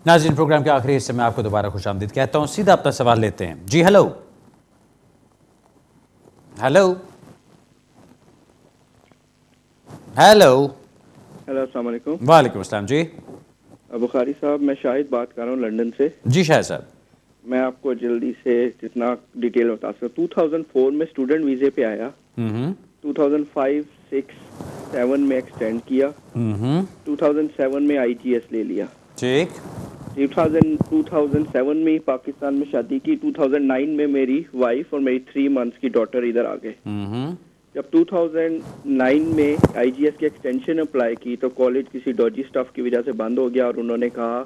नाज़रीन, प्रोग्राम के आखिरी हिस्से में आपको दोबारा खुशामदीद कहता हूँ। सीधा अपना सवाल लेते हैं। जी हेलो हेलो हेलो हेलो, अस्सलाम वालेकुम। वालेकुम अस्सलाम। जी बुखारी साहब, मैं शाहिद बात कर रहा हूँ लंदन से। जी शायद साहब, मैं आपको जल्दी से जितना डिटेल बता सकता हूँ। 2004 में स्टूडेंट वीज़े पे आया, 2005, 6, 7 में एक्सटेंड किया, 2007 में IGS ले लिया। ठीक 2007 में ही पाकिस्तान में शादी की। 2009 में मेरी वाइफ और मेरी 3 मंथ्स की डॉटर इधर आ गए। जब 2009 में IGS की एक्सटेंशन अप्लाई की तो कॉलेज किसी डॉजी स्टाफ की वजह से बंद हो गया और उन्होंने कहा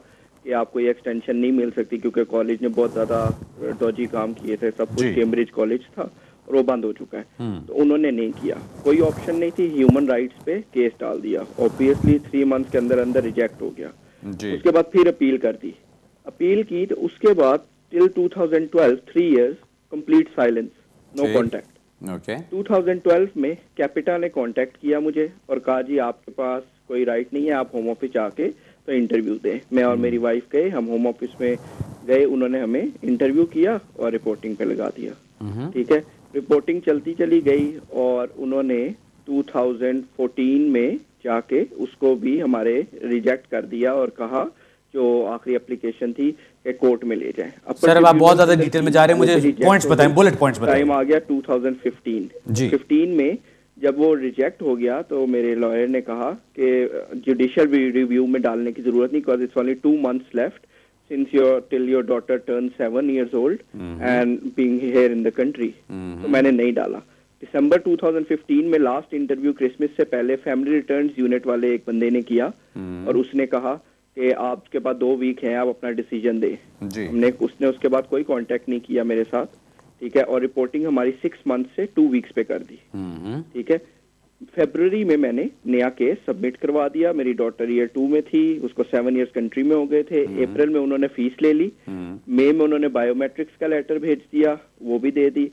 कि आपको ये एक्सटेंशन नहीं मिल सकती क्योंकि कॉलेज ने बहुत ज़्यादा डॉजी काम किए थे। सब कुछ कैम्ब्रिज कॉलेज था और वो बंद हो चुका है। तो उन्होंने नहीं किया, कोई ऑप्शन नहीं थी, ह्यूमन राइट्स पे केस डाल दिया। ऑब्वियसली 3 मंथ्स के अंदर अंदर रिजेक्ट हो गया। उसके बाद फिर अपील कर दी। अपील की तो उसके बाद till 2012 3 years complete silence, no contact. 2012 में कैपिटा ने कांटेक्ट किया मुझे और कहा जी आपके पास कोई राइट नहीं है, आप होम ऑफिस आके तो इंटरव्यू दें। मैं और मेरी वाइफ गए, हम होम ऑफिस में गए, उन्होंने हमें इंटरव्यू किया और रिपोर्टिंग पे लगा दिया। ठीक है, रिपोर्टिंग चलती चली गई और उन्होंने 2014 में जाके उसको भी हमारे रिजेक्ट कर दिया और कहा जो आखिरी एप्लीकेशन थी कि कोर्ट में ले जाएं। सर अब आप बहुत ज्यादा डिटेल में जा रहे हैं, मुझे पॉइंट्स बताएं, बुलेट पॉइंट्स बताएं। टाइम आ गया 2015 में जब वो रिजेक्ट हो गया तो मेरे लॉयर ने कहा कि जुडिशियल रिव्यू में डालने की जरूरत नहीं, because it's only 2 months left since till your daughter turn 7 years old and being here in the country. तो मैंने नहीं डाला। दिसंबर 2015 में लास्ट इंटरव्यू क्रिसमस से पहले फैमिली रिटर्न्स यूनिट वाले एक बंदे ने किया और उसने कहा कि आपके पास 2 वीक हैं, आप अपना डिसीजन दें। उसने उसके बाद कोई कांटेक्ट नहीं किया मेरे साथ। ठीक है, और रिपोर्टिंग हमारी 6 months से 2 weeks पे कर दी। ठीक है, फरवरी में मैंने नया केस सबमिट करवा दिया। मेरी डॉटर ईयर 2 में थी, उसको 7 years कंट्री में हो गए थे। अप्रैल में उन्होंने फीस ले ली, मई में उन्होंने बायोमेट्रिक्स का लेटर भेज दिया, वो भी दे दी।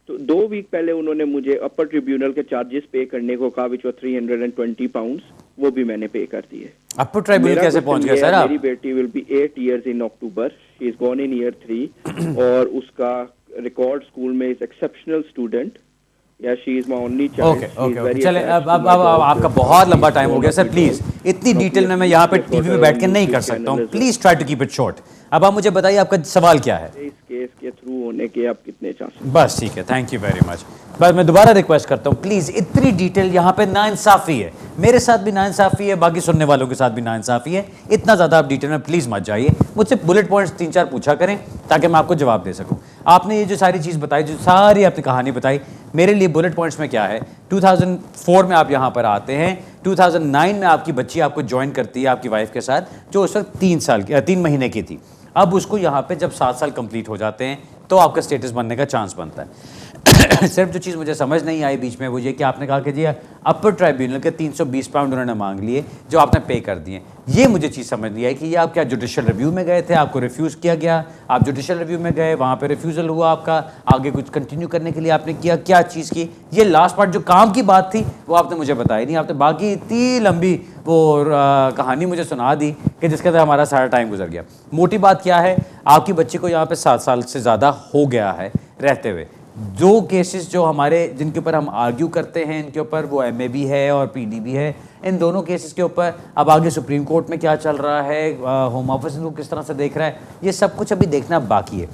तो 2 week पहले उन्होंने मुझे अपर ट्रिब्यूनल के चार्जेस पे करने को कहा, विच वर 320 pounds, वो भी मैंने पे कर दिए। अपर ट्राइब्यूनल कैसे पहुंच गया सर आप? मेरी बेटी will be 8 years in October, she is gone in year 3 और उसका रिकॉर्ड स्कूल में इज एक्सेप्शनल स्टूडेंट। या she is my only child. Okay चले, अब आपका बहुत लंबा टाइम हो गया सर, प्लीज इतनी डिटेल में मैं यहाँ पे टीवी में बैठ के नहीं कर सकता हूँ, please try to keep it short. अब आप मुझे बताइए आपका सवाल क्या है? इस केस के थ्रू होने के आप कितने चांस? बस ठीक है, थैंक यू वेरी मच। बस मैं दोबारा रिक्वेस्ट करता हूँ, प्लीज इतनी डिटेल, यहाँ पे नाइंसाफी है, मेरे साथ भी नाइंसाफी है, बाकी सुनने वालों के साथ भी नाइंसाफी है। इतना ज्यादा आप डिटेल में प्लीज मत जाइए, मुझसे बुलेट पॉइंट्स 3-4 पूछा करें ताकि मैं आपको जवाब दे सकूं। आपने ये जो सारी चीज़ बताई, जो सारी आपने कहानी बताई, मेरे लिए बुलेट पॉइंट्स में क्या है? 2004 में आप यहाँ पर आते हैं, 2009 में आपकी बच्ची आपको ज्वाइन करती है आपकी वाइफ के साथ, जो उस वक्त 3 महीने की थी। अब उसको यहाँ पे जब 7 साल कंप्लीट हो जाते हैं तो आपका स्टेटस बनने का चांस बनता है। सिर्फ जो चीज़ मुझे समझ नहीं आई बीच में वो ये कि आपने कहा कि जी अपर ट्राइब्यूनल के 320 पाउंड उन्होंने मांग लिए जो आपने पे कर दिए। ये मुझे चीज़ समझ नहीं आई कि ये आप क्या जुडिशियल रिव्यू में गए थे, आपको रिफ्यूज़ किया गया, आप जुडिशियल रिव्यू में गए, वहाँ पे रिफ्यूज़ल हुआ आपका, आगे कुछ कंटिन्यू करने के लिए आपने किया, क्या चीज़ की? ये लास्ट पार्ट जो काम की बात थी वो आपने मुझे बताई नहीं। आपने बाकी इतनी लंबी वो कहानी मुझे सुना दी कि जिसके अंदर हमारा सारा टाइम गुजर गया। मोटी बात क्या है, आपकी बच्ची को यहाँ पे 7 साल से ज़्यादा हो गया है रहते हुए। 2 केसेस जो हमारे जिनके ऊपर हम आर्ग्यू करते हैं, इनके ऊपर वो MA भी है और PD भी है। इन दोनों केसेस के ऊपर अब आगे सुप्रीम कोर्ट में क्या चल रहा है, होम ऑफिस को किस तरह से देख रहा है, ये सब कुछ अभी देखना बाकी है।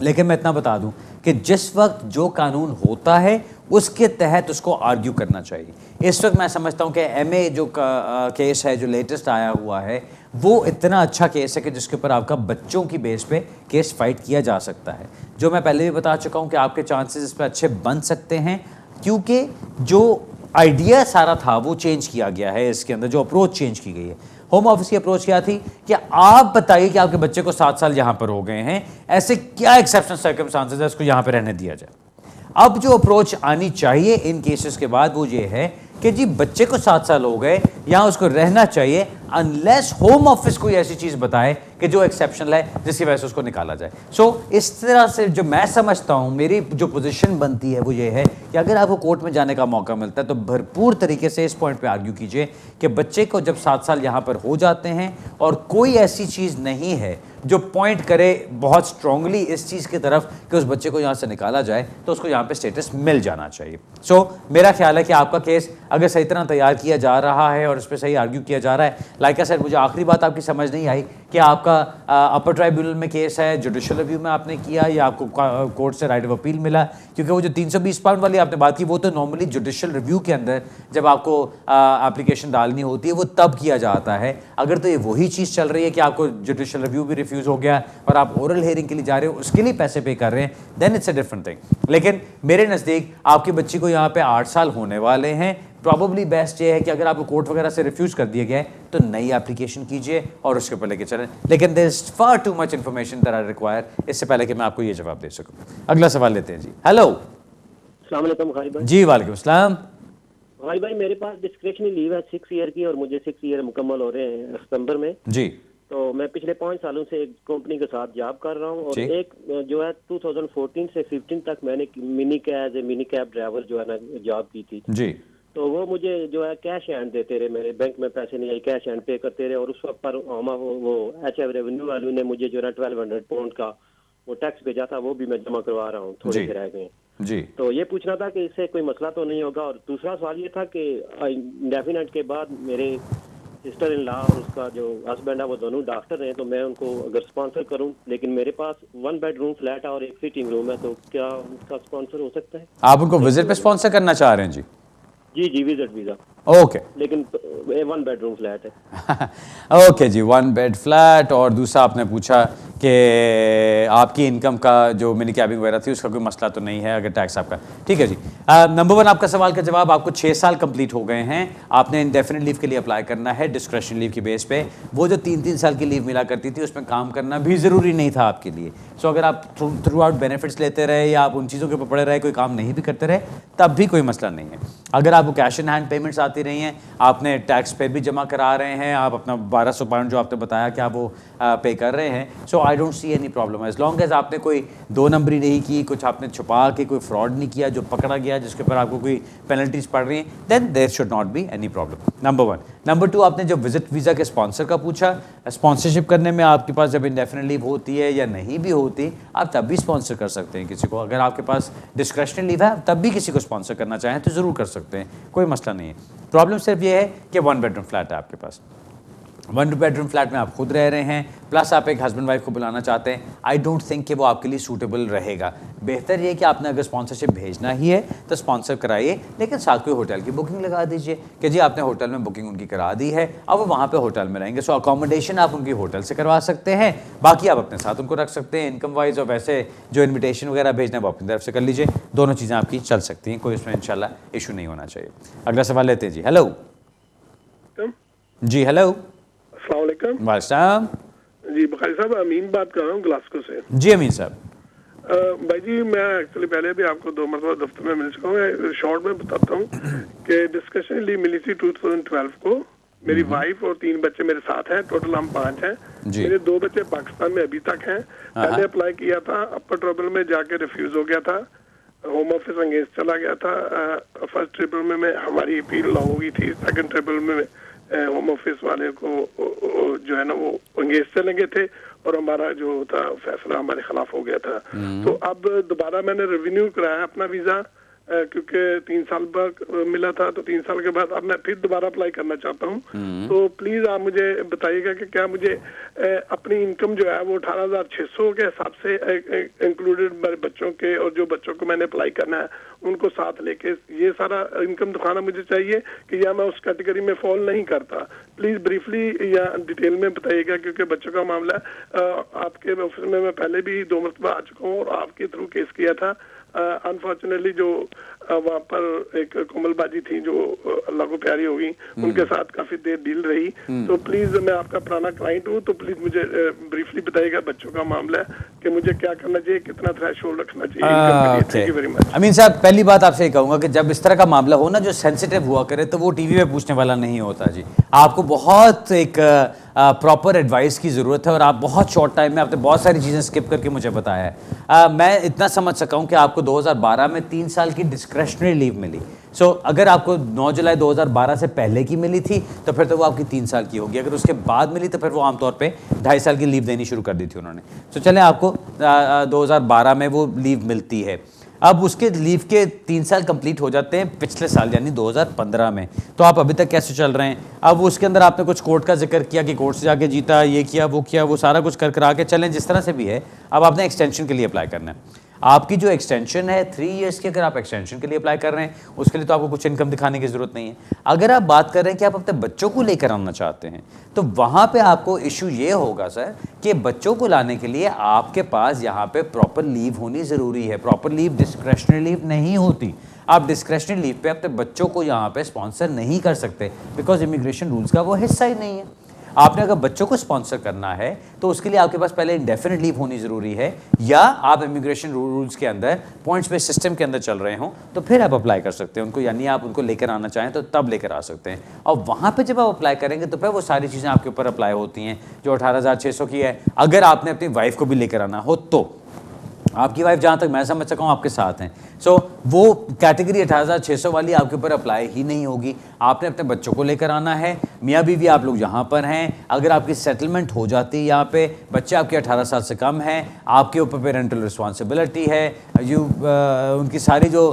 लेकिन मैं इतना बता दूं कि जिस वक्त जो कानून होता है उसके तहत उसको आर्ग्यू करना चाहिए। इस वक्त मैं समझता हूं कि MA जो केस है, जो लेटेस्ट आया हुआ है, वो इतना अच्छा केस है कि जिसके ऊपर आपका बच्चों की बेस पे केस फाइट किया जा सकता है। जो मैं पहले भी बता चुका हूं कि आपके चांसेस इस पर अच्छे बन सकते हैं क्योंकि जो आइडिया सारा था वो चेंज किया गया है। इसके अंदर जो अप्रोच चेंज की गई है, होम ऑफिस की अप्रोच क्या थी कि आप बताइए कि आपके बच्चे को 7 साल यहां पर हो गए हैं, ऐसे क्या एक्सेप्शनल सर्कमस्टांसेस है उसको यहां पर रहने दिया जाए। अब जो अप्रोच आनी चाहिए इन केसेस के बाद वो ये है कि जी बच्चे को 7 साल हो गए, यहां उसको रहना चाहिए अनलेस होम ऑफिस कोई ऐसी चीज बताए कि जो एक्सेप्शनल है जिसकी वजह से उसको निकाला जाए। सो इस तरह से जो मैं समझता हूँ, मेरी जो पोजीशन बनती है वो ये है कि अगर आपको कोर्ट में जाने का मौका मिलता है तो भरपूर तरीके से इस पॉइंट पे आर्ग्यू कीजिए कि बच्चे को जब 7 साल यहाँ पर हो जाते हैं और कोई ऐसी चीज़ नहीं है जो पॉइंट करे बहुत स्ट्रांगली इस चीज़ की तरफ कि उस बच्चे को यहाँ से निकाला जाए, तो उसको यहाँ पे स्टेटस मिल जाना चाहिए। सो मेरा ख्याल है कि आपका केस अगर सही तरह तैयार किया जा रहा है और उस पर सही आर्ग्यू किया जा रहा है, लाइक आई सेड, मुझे आखिरी बात आपकी समझ नहीं आई कि आपका अपर ट्राइब्यूनल में केस है, जुडिशियल रिव्यू में आपने किया या आपको कोर्ट से राइट ऑफ अपील मिला, क्योंकि वो जो 320 पाउंड वाली आपने बात की वो तो नॉर्मली जुडिशियल रिव्यू के अंदर जब आपको एप्लीकेशन डालनी होती है वो तब किया जाता है। अगर तो ये वही चीज़ चल रही है कि आपको जुडिशियल रिव्यू भी रिफ्यूज़ हो गया और आप ओरल हेयरिंग के लिए जा रहे हो, उसके लिए पैसे पे कर रहे हैं, then it's a different thing. लेकिन मेरे नज़दीक आपकी बच्ची को यहाँ पे 8 साल होने वाले हैं, प्रॉबली बेस्ट ये है कि अगर आपको कोर्ट वगैरह से रिफ्यूज़ कर दिया गया है तो नई एप्लीकेशन कीजिए और उसके ऊपर लेके चलें। लेकिन there is far too much information that I require, इससे पहले कि मैं आपको ये जवाब दे सकूं। अगला सवाल लेते हैं जी। हेलो, अस्सलाम वालेकुम खालिद भाई। जी वालेकुम अस्सलाम। खालिद भाई, मेरे पास डिस्क्रिप्शनरी लीव है 6 ईयर की और मुझे 6 ईयर मुकम्मल हो रहे हैं सितंबर में जी। तो मैं पिछले 5 सालों से एक कंपनी के साथ जॉब कर रहा हूँ और जी। एक जो है 2014 से 15 तक मैंने मिनी कैब ड्राइवर जो है ना जॉब की थी। जी। तो वो मुझे जो है कैश हैंड देते रहे, मेरे बैंक में पैसे नहीं आए, कैश हैंड पे करते रहे और उस वक्त पर वो एचएफ रेवेन्यू वालों ने मुझे जो है 1200 पाउंड का वो टैक्स भेजा था, वो भी मैं जमा करवा रहा हूँ, थोड़े से रह गए। जी। तो ये पूछना था कि इससे कोई मसला तो नहीं होगा। और दूसरा सवाल ये था कि इंडेफिनेट के बाद मेरे सिस्टर इन लॉ और उसका जो हस्बैंड है वो दोनों डॉक्टर हैं, तो मैं उनको अगर स्पॉन्सर करूं, लेकिन मेरे पास 1 बेडरूम फ्लैट है और एक सिटिंग रूम है, तो क्या उसका स्पॉन्सर हो सकता है? आप उनको विजिट पे स्पॉन्सर करना चाह रहे हैं? जी जी विजिट वीजा, ओके। लेकिन 1 बेडरूम फ्लैट है। ओके जी, 1 बेड फ्लैट। और दूसरा आपने पूछा कि आपकी इनकम का जो मिनी कैबिंग वगैरह थी उसका कोई मसला तो नहीं है अगर टैक्स आपका, ठीक है जी। नंबर 1 आपका सवाल का जवाब, आपको 6 साल कंप्लीट हो गए हैं, आपने इंडेफिनिट लीव के लिए अप्लाई करना है डिस्क्रेशन लीव की बेस पे। वो जो 3-3 साल की लीव मिला करती थी उसमें काम करना भी ज़रूरी नहीं था आपके लिए। सो अगर आप थ्रू आउट बेनिफिट्स लेते रहे या आप उन चीज़ों के ऊपर पड़े रहे, कोई काम नहीं भी करते रहे, तब भी कोई मसला नहीं है। अगर आपको कैश इन हैंड पेमेंट्स आती रही हैं, आपने टैक्स पे भी जमा करा रहे हैं, आप अपना 1200 पाउंड जो आपने बताया कि आप वो पे कर रहे हैं, so I don't see any problem. As long as आपने कोई 2 नंबरी नहीं की, कुछ आपने छुपा के कोई फ्रॉड नहीं किया जो पकड़ा गया जिसके ऊपर आपको कोई पेनल्टीज पड़ रही हैं, then there should not be any problem. Number 1। Number 2, आपने जो विजिट वीज़ा के स्पॉन्सर का पूछा, स्पॉन्सरशिप करने में आपके पास जब इंडेफिनिट लीव होती है या नहीं भी होती, आप तब भी स्पॉन्सर कर सकते हैं किसी को। अगर आपके पास डिस्क्रिशनरी लीव है तब भी किसी को स्पॉन्सर करना चाहें तो ज़रूर कर सकते हैं, कोई मसला नहीं है। प्रॉब्लम सिर्फ ये है कि 1 बेडरूम फ्लैट है आपके पास, 1 बेडरूम फ्लैट में आप खुद रह रहे हैं, प्लस आप एक हस्बैंड वाइफ को बुलाना चाहते हैं। आई डोंट थिंक कि वो आपके लिए सूटेबल रहेगा। बेहतर ये कि आपने अगर स्पॉन्सरशिप भेजना ही है तो स्पॉन्सर कराइए, लेकिन साथ कोई होटल की बुकिंग लगा दीजिए कि जी आपने होटल में बुकिंग उनकी करा दी है, अब वो वहाँ पे होटल में रहेंगे। सो अकोमोडेशन आप उनकी होटल से करवा सकते हैं, बाकी आप अपने साथ उनको रख सकते हैं इनकम वाइज, और वैसे जो इन्विटेशन वगैरह भेजना है वो अपनी तरफ से कर लीजिए। दोनों चीज़ें आपकी चल सकती हैं, कोई इसमें इंशाल्लाह इशू नहीं होना चाहिए। अगला सवाल लेते हैं जी। हेलो जी। हेलो अस्सलाम वालेकुम जी। बुखारी साहब, अमीन बात कर रहा हूँ ग्लासगो से। जी अमीन साहब। भाई जी, मैं एक्चुअली पहले भी आपको 2 मरतबा दफ्तर में मिल चुका हूँ। शॉर्ट में बताता हूँ कि डिस्कशन ली मिली थी 2012 को। मेरी वाइफ और 3 बच्चे मेरे साथ हैं, टोटल हम 5 हैं। मेरे 2 बच्चे पाकिस्तान में अभी तक हैं। पहले अप्लाई किया था, अपर ट्रिब्यूनल में जाके रिफ्यूज हो गया था, होम ऑफिस अगेंस्ट चला गया था। फर्स्ट ट्रिब्यूनल में हमारी अपील लॉ हुई थी, सेकंड ट्रिब्यूनल में होम ऑफिस वाले को जो है ना वो अंगेज चले गए थे और हमारा जो था फैसला हमारे खिलाफ हो गया था। तो अब दोबारा मैंने रिन्यू कराया अपना वीजा, क्योंकि 3 साल बाद मिला था, तो 3 साल के बाद अब मैं फिर दोबारा अप्लाई करना चाहता हूँ। तो प्लीज आप मुझे बताइएगा कि क्या मुझे अपनी इनकम जो है वो 18,600 के हिसाब से इंक्लूडेड मेरे बच्चों के और जो बच्चों को मैंने अप्लाई करना है उनको साथ लेके ये सारा इनकम दिखाना मुझे चाहिए कि या मैं उस कैटेगरी में फॉल नहीं करता? प्लीज ब्रीफली या डिटेल में बताइएगा, क्योंकि बच्चों का मामला आपके ऑफिस में मैं पहले भी 2 मरतबा आ चुका हूँ और आपके थ्रू केस किया था। अनफॉर्चुनेटली जो वहाँ पर एक कोमलबाजी थी जो अल्लाह को प्यारी होगी, उनके साथ काफी देर डील रही। तो प्लीज, मैं आपका पुराना क्लाइंट हूँ, तो प्लीज मुझे ब्रीफली बताइएगा बच्चों का मामला है कि मुझे क्या करना चाहिए, कितना थ्रेशोल्ड रखना चाहिए। Thank you very much. Amin साहब, पहली बात आपसे ये कहूँगा कि जब इस तरह का मामला हो ना जो सेंसिटिव हुआ करे तो वो टीवी पे पूछने वाला नहीं होता जी। आपको बहुत एक प्रॉपर एडवाइस की ज़रूरत है और आप बहुत शॉर्ट टाइम में आपने बहुत सारी चीज़ें स्किप करके मुझे बताया है। मैं इतना समझ सका हूँ कि आपको 2012 में 3 साल की डिस्क्रेशनरी लीव मिली। सो अगर आपको 9 जुलाई 2012 से पहले की मिली थी तो फिर तो वो आपकी 3 साल की होगी, अगर उसके बाद मिली तो फिर वो आमतौर पे 2.5 साल की लीव देनी शुरू कर दी थी उन्होंने। सो चलें, आपको 2012 में वो लीव मिलती है। अब उसके लीव के 3 साल कंप्लीट हो जाते हैं पिछले साल यानी 2015 में। तो आप अभी तक कैसे चल रहे हैं? अब उसके अंदर आपने कुछ कोर्ट का जिक्र किया कि कोर्ट से जाके जीता, ये किया वो सारा कुछ कर आके चलें जिस तरह से भी है। अब आपने एक्सटेंशन के लिए अप्लाई करना है। आपकी जो एक्सटेंशन है 3 इयर्स की, अगर आप एक्सटेंशन के लिए अप्लाई कर रहे हैं उसके लिए तो आपको कुछ इनकम दिखाने की ज़रूरत नहीं है। अगर आप बात कर रहे हैं कि आप अपने बच्चों को लेकर आना चाहते हैं तो वहाँ पे आपको इशू ये होगा सर कि बच्चों को लाने के लिए आपके पास यहाँ पे प्रॉपर लीव होनी ज़रूरी है। प्रॉपर लीव डिस्क्रेशनरी लीव नहीं होती। आप डिस्क्रेशनरी लीव पे अपने बच्चों को यहाँ पे स्पॉन्सर नहीं कर सकते बिकॉज इमिग्रेशन रूल्स का वो हिस्सा ही नहीं है। आपने अगर बच्चों को स्पॉन्सर करना है तो उसके लिए आपके पास पहले इंडेफिनिट लीव होनी ज़रूरी है, या आप इमिग्रेशन रूल्स के अंदर पॉइंट्स बेस्ड सिस्टम के अंदर चल रहे हो तो फिर आप अप्लाई कर सकते हैं उनको, यानी आप उनको लेकर आना चाहें तो तब लेकर आ सकते हैं। और वहाँ पे जब आप अप्लाई करेंगे तो फिर वो सारी चीज़ें आपके ऊपर अप्लाई होती हैं जो 18,600 की है। अगर आपने अपनी वाइफ को भी लेकर आना हो तो आपकी वाइफ जहाँ तक मैं समझ सका हूँ आपके साथ हैं, सो वो कैटेगरी 18,600 वाली आपके ऊपर अप्लाई ही नहीं होगी। आपने अपने बच्चों को लेकर आना है, मियाँ बीवी आप लोग यहाँ पर हैं। अगर आपकी सेटलमेंट हो जाती है यहाँ पे, बच्चे आपके 18 साल से कम हैं, आपके ऊपर पेरेंटल रिस्पॉन्सिबिलिटी है, उनकी सारी जो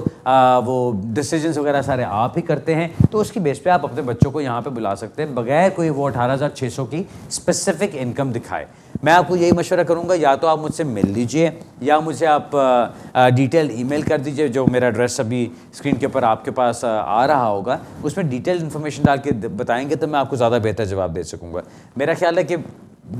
वो डिसीजंस वगैरह सारे आप ही करते हैं, तो उसकी बेस पे आप अपने बच्चों को यहाँ पे बुला सकते हैं बगैर कोई वो 18,600 की स्पेसिफिक इनकम दिखाए। मैं आपको यही मशवरा करूँगा, या तो आप मुझसे मिल लीजिए या मुझे आप डिटेल ईमेल कर दीजिए। जो मेरा एड्रेस अभी स्क्रीन के ऊपर आपके पास आ रहा होगा उसमें डिटेल इन्फॉर्मेशन डाल के बताएंगे तो मैं आपको ज़्यादा बेहतर जवाब दे सकूँगा। मेरा ख्याल है कि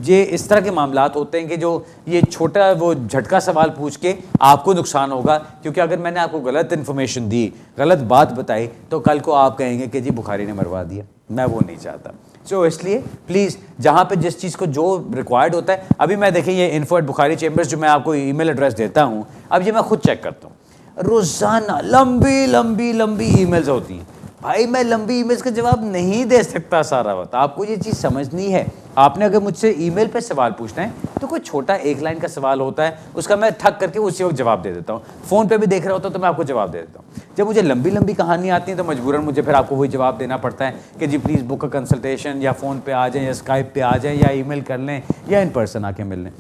ये इस तरह के मामलात होते हैं कि जो ये छोटा वो झटका सवाल पूछ के आपको नुकसान होगा, क्योंकि अगर मैंने आपको गलत इन्फॉर्मेशन दी, गलत बात बताई तो कल को आप कहेंगे कि जी बुखारी ने मरवा दिया। मैं वो नहीं चाहता। सो इसलिए प्लीज़ जहाँ पे जिस चीज़ को जो रिक्वायर्ड होता है, अभी मैं देखें ये info@bukhari chambers जो मैं आपको ईमेल एड्रेस देता हूँ, अब ये मैं खुद चेक करता हूँ। रोज़ाना लंबी लंबी लंबी ईमेल्स होती हैं। भाई मैं लंबी ईमेल्स का जवाब नहीं दे सकता सारा वक्त, आपको ये चीज़ समझनी है। आपने अगर मुझसे ईमेल पे सवाल पूछना है तो कोई छोटा 1 लाइन का सवाल होता है, उसका मैं ठक करके उसी वक्त जवाब दे देता हूँ। फ़ोन पे भी देख रहा होता हूँ तो मैं आपको जवाब दे देता हूँ। जब मुझे लंबी लंबी कहानी आती है तो मजबूरन मुझे फिर आपको वही जवाब देना पड़ता है कि जी प्लीज़ बुक अ कंसल्टेशन, या फ़ोन पे आ जाएँ, या स्काइप पे आ जाएँ, या ईमेल कर लें, या इन पर्सन आके मिल लें,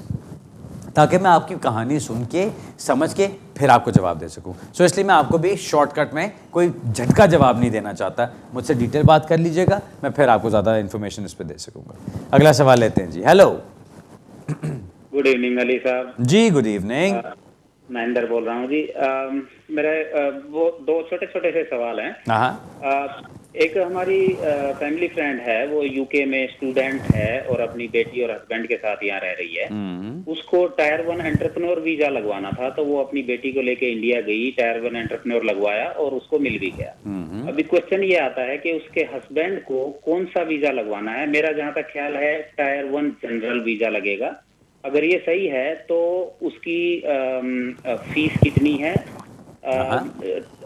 ताकि मैं आपकी कहानी सुन के समझ के फिर आपको जवाब दे सकूं। सो इसलिए मैं आपको भी शॉर्टकट में कोई झटका जवाब नहीं देना चाहता। मुझसे डिटेल बात कर लीजिएगा, मैं फिर आपको ज़्यादा इन्फॉर्मेशन इस पर दे सकूंगा। अगला सवाल लेते हैं जी। हेलो, गुड इवनिंग अली साहब। जी गुड इवनिंग। महेंद्र बोल रहा हूँ जी। मेरे वो 2 छोटे छोटे से सवाल हैं। हाँ, एक हमारी फैमिली फ्रेंड है, वो यूके में स्टूडेंट है और अपनी बेटी और हस्बैंड के साथ यहाँ रह रही है। उसको टायर 1 एंटरप्रेन्योर वीजा लगवाना था, तो वो अपनी बेटी को लेके इंडिया गई, टायर 1 एंटरप्रेन्योर लगवाया और उसको मिल भी गया। अभी क्वेश्चन ये आता है कि उसके हस्बैंड को कौन सा वीजा लगवाना है। मेरा जहाँ तक ख्याल है टायर 1 जनरल वीजा लगेगा। अगर ये सही है तो उसकी फीस कितनी है?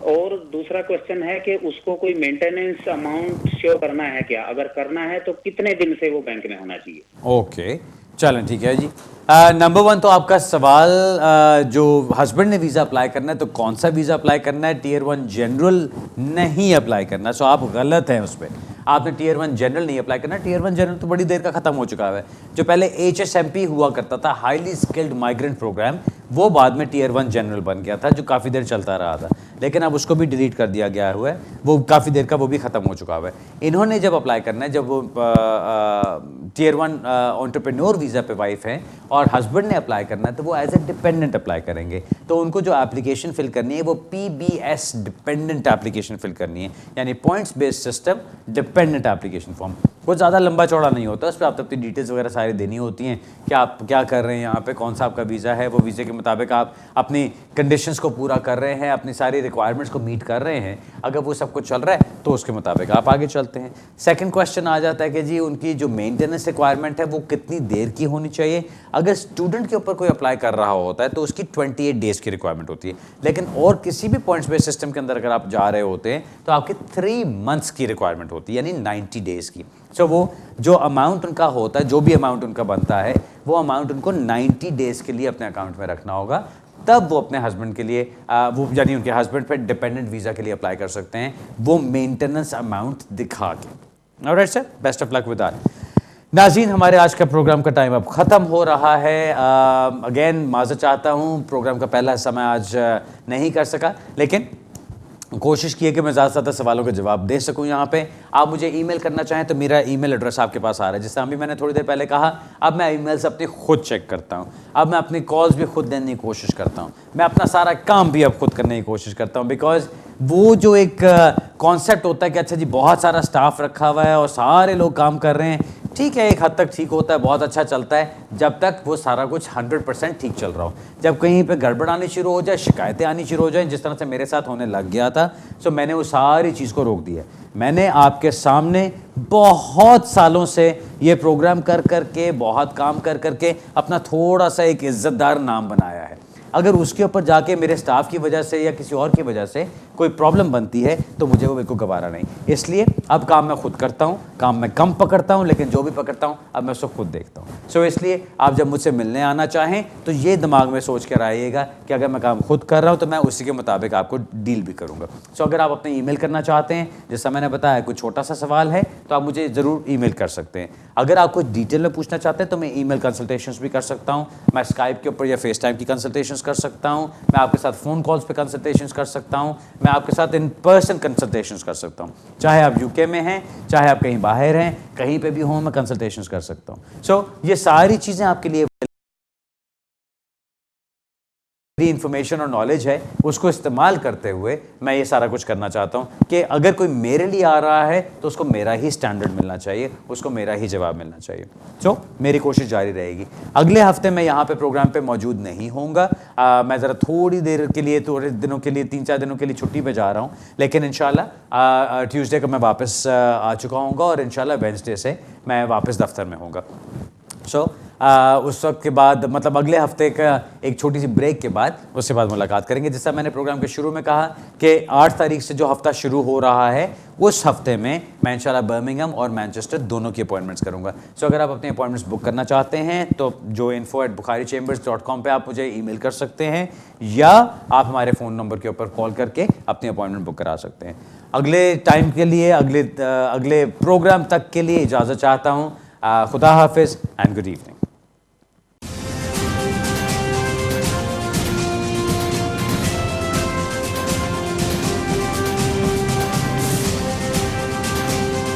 और दूसरा क्वेश्चन है कि उसको कोई मेंटेनेंस अमाउंट शो करना है क्या? अगर करना है तो कितने दिन से वो बैंक में होना चाहिए? ओके, चलें ठीक है जी। नंबर 1 तो आपका सवाल, जो हस्बैंड ने वीज़ा अप्लाई करना है तो कौन सा वीज़ा अप्लाई करना है? टीयर 1 जनरल नहीं अप्लाई करना। सो आप गलत हैं उस पर। आपने टीयर 1 जनरल नहीं अप्लाई करना। टीयर 1 जनरल तो बड़ी देर का ख़त्म हो चुका है। जो पहले HSMP हुआ करता था, हाईली स्किल्ड माइग्रेंट प्रोग्राम, वो बाद में टीयर 1 जनरल बन गया था, जो काफ़ी देर चलता रहा था, लेकिन अब उसको भी डिलीट कर दिया गया हुआ है। वो काफ़ी देर का वो भी ख़त्म हो चुका है। इन्होंने जब अप्लाई करना है, जब वो टीयर 1 एंटरप्रेन्योर वीज़ा पे वाइफ है और हस्बैंड ने अप्लाई करना है, तो वो एज ए डिपेंडेंट अप्लाई करेंगे। तो उनको जो एप्लीकेशन फिल करनी है वो PBS डिपेंडेंट एप्लीकेशन फिल करनी है, यानी points based system dependent application form. वो ज़्यादा लंबा चौड़ा नहीं होता, उस पर आप अपनी डिटेल्स वगैरह सारी देनी होती हैं कि आप क्या कर रहे हैं यहाँ पे, कौन सा आपका वीज़ा है, वो वीज़े के मुताबिक आप अपनी कंडीशंस को पूरा कर रहे हैं, अपनी सारी रिक्वायरमेंट्स को मीट कर रहे हैं। अगर वो सब कुछ चल रहा है तो उसके मुताबिक आप आगे चलते हैं। सेकंड क्वेश्चन आ जाता है कि जी उनकी जो मेंटेनेंस मेंटेनेंस रिक्वायरमेंट है वो कितनी देर की होनी चाहिए। अगर स्टूडेंट के ऊपर कोई अप्लाई कर रहा होता है तो उसकी 28 डेज़ की रिक्वायरमेंट होती है, लेकिन और किसी भी पॉइंट्स बेस्ड सिस्टम के अंदर अगर आप जा रहे होते हैं तो आपकी 3 मंथ्स की रिक्वायरमेंट होती है, यानी 90 डेज़ की। सो वो जो अमाउंट उनका होता है, जो भी अमाउंट उनका बनता है, वो अमाउंट उनको 90 डेज़ के लिए अपने अकाउंट में रखना होगा, तब वो अपने हस्बैंड के लिए वो यानी उनके हस्बैंड पे डिपेंडेंट वीज़ा के लिए अप्लाई कर सकते हैं, वो मेंटेनेंस अमाउंट दिखा के। Alright sir, best of luck with that. नाज़रीन, हमारे आज का प्रोग्राम का टाइम अब ख़त्म हो रहा है। अगेन माज़रत चाहता हूँ, प्रोग्राम का पहला हिस्सा मैं आज नहीं कर सका, लेकिन कोशिश की है कि मैं ज़्यादा से ज़्यादा सवालों के जवाब दे सकूं। यहाँ पे आप मुझे ईमेल करना चाहें तो मेरा ईमेल एड्रेस आपके पास आ रहा है, जिससे अभी मैंने थोड़ी देर पहले कहा, अब मैं ईमेल्स अपने खुद चेक करता हूँ, अब मैं अपनी कॉल्स भी खुद देने की कोशिश करता हूँ, मैं अपना सारा काम भी अब खुद करने की कोशिश करता हूँ। बिकॉज वो जो एक कॉन्सेप्ट होता है कि अच्छा जी बहुत सारा स्टाफ रखा हुआ है और सारे लोग काम कर रहे हैं, ठीक है, एक हद तक ठीक होता है, बहुत अच्छा चलता है, जब तक वो सारा कुछ 100% ठीक चल रहा हो। जब कहीं पे गड़बड़ आनी शुरू हो जाए, शिकायतें आनी शुरू हो जाए, जिस तरह से मेरे साथ होने लग गया था, सो मैंने वो सारी चीज़ को रोक दिया। मैंने आपके सामने बहुत सालों से ये प्रोग्राम कर करके, बहुत काम कर करके अपना थोड़ा सा एक इज़्ज़तदार नाम बनाया है। अगर उसके ऊपर जाके मेरे स्टाफ की वजह से या किसी और की वजह से कोई प्रॉब्लम बनती है तो मुझे वो बिल्कुल गवारा नहीं। इसलिए अब काम मैं खुद करता हूँ, काम मैं कम पकड़ता हूँ, लेकिन जो भी पकड़ता हूँ अब मैं उसको खुद देखता हूँ। सो इसलिए आप जब मुझसे मिलने आना चाहें तो ये दिमाग में सोच कर आइएगा कि अगर मैं काम खुद कर रहा हूँ तो मैं उसी के मुताबिक आपको डील भी करूँगा। सो अगर आप अपने ईमेल करना चाहते हैं, जैसा मैंने बताया कोई छोटा सा सवाल है तो आप मुझे ज़रूर ईमेल कर सकते हैं। अगर आप कुछ डिटेल में पूछना चाहते हैं तो मैं ईमेल कंसल्टेशंस भी कर सकता हूँ, मैं स्काइप के ऊपर या फेस टाइम की कंसल्टेशंस कर सकता हूँ, मैं आपके साथ फ़ोन कॉल्स पे कंसल्टेशंस कर सकता हूँ, मैं आपके साथ इन पर्सन कंसल्टेशंस कर सकता हूँ। चाहे आप यूके में हैं, चाहे आप कहीं बाहर हैं, कहीं पे भी हों, मैं कंसल्टेशंस कर सकता हूँ। सो ये सारी चीज़ें आपके लिए इंफॉर्मेशन और नॉलेज है, उसको इस्तेमाल करते हुए मैं ये सारा कुछ करना चाहता हूँ कि अगर कोई मेरे लिए आ रहा है तो उसको मेरा ही स्टैंडर्ड मिलना चाहिए, उसको मेरा ही जवाब मिलना चाहिए। सो मेरी कोशिश जारी रहेगी। अगले हफ्ते मैं यहाँ पे प्रोग्राम पे मौजूद नहीं होऊंगा, मैं ज़रा थोड़ी देर के लिए, थोड़े दिनों के लिए, 3-4 दिनों के लिए छुट्टी पे जा रहा हूँ, लेकिन इंशाल्लाह ट्यूसडे को मैं वापस आ चुका हूँगा और इंशाल्लाह वेडनेसडे से मैं वापस दफ्तर में होऊंगा। सो उस वक्त के बाद, मतलब अगले हफ्ते का एक छोटी सी ब्रेक के बाद, उसके बाद मुलाकात करेंगे। जैसा मैंने प्रोग्राम के शुरू में कहा कि 8 तारीख से जो हफ्ता शुरू हो रहा है, उस हफ्ते में मैं इंशाल्लाह बर्मिंघम और मैनचेस्टर दोनों की अपॉइंटमेंट्स करूंगा। सो अगर आप अपनी अपॉइंटमेंट्स बुक करना चाहते हैं तो जो info@bukharichambers.com पे आप मुझे ईमेल कर सकते हैं, या आप हमारे फ़ोन नंबर के ऊपर कॉल करके अपनी अपॉइंटमेंट बुक करा सकते हैं। अगले टाइम के लिए, अगले प्रोग्राम तक के लिए इजाज़त चाहता हूँ। खुदा हाफिज़ एंड गुड इवनिंग।